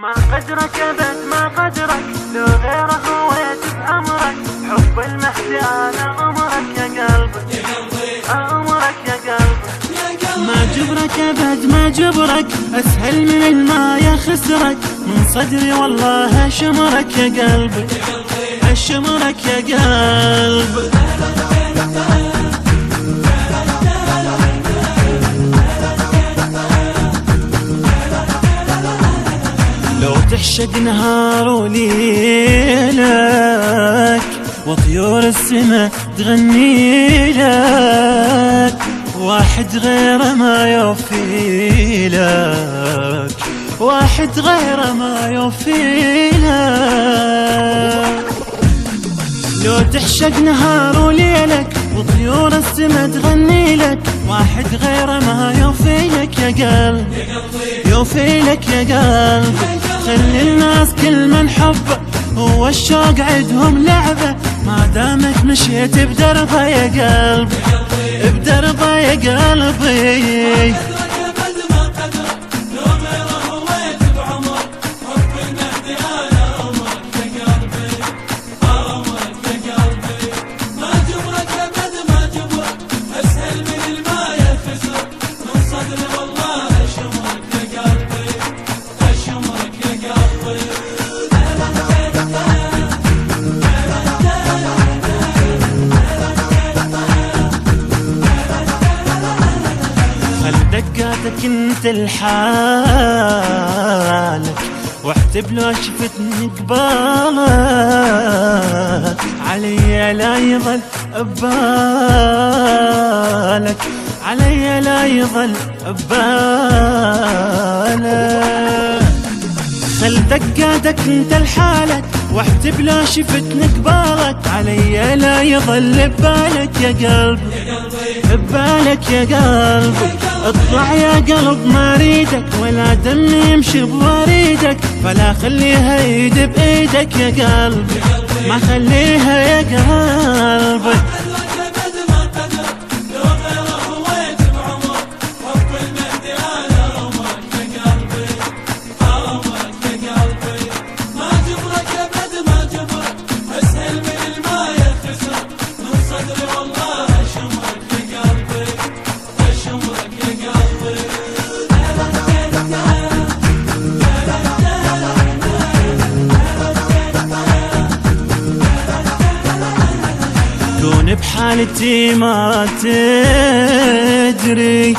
ما قدرك أبد ما قدرك، لو غيره هويت بعمرك. حب المهدي أنا أمرك يا قلبي، أمرك يا قلبي. ما جبرك أبد ما جبرك، أسهل من الماء خسرك. من صدري والله أشمرك يا قلبي، أشمرك يا قلبي. لو تحشق نهار وليلك، وطيور السما تغني لك، واحد غير ما يوفي لك، واحد غير ما يوفي لك. لو تحشق نهار وليلك، وطيور السما تغني لك، واحد غير ما يوفي لك يا قلب، يوفي لك يا قلب. خلي الناس كل من حبه هو الشوق عندهم لعبه، ما دامك مشيت بدربه يا قلب، بدربه يا قلبي. دقاتك انت لحالك، واحتب لو شفتني قبالك، علي لا يظل ببالك، علي لا يظل ببالك. خل دقاتك انت لحالك، واحتب لو شفتني قبالك، علي لا يظل ببالك يا قلبي، ببالك يا قلبي. اطلع يا قلب ما اريدك، ولا دمي يمشي بوريدك، فلا خليها ايد بايدك يا قلبي، ما خليها يا قلبي. كون بحالتي ما تدري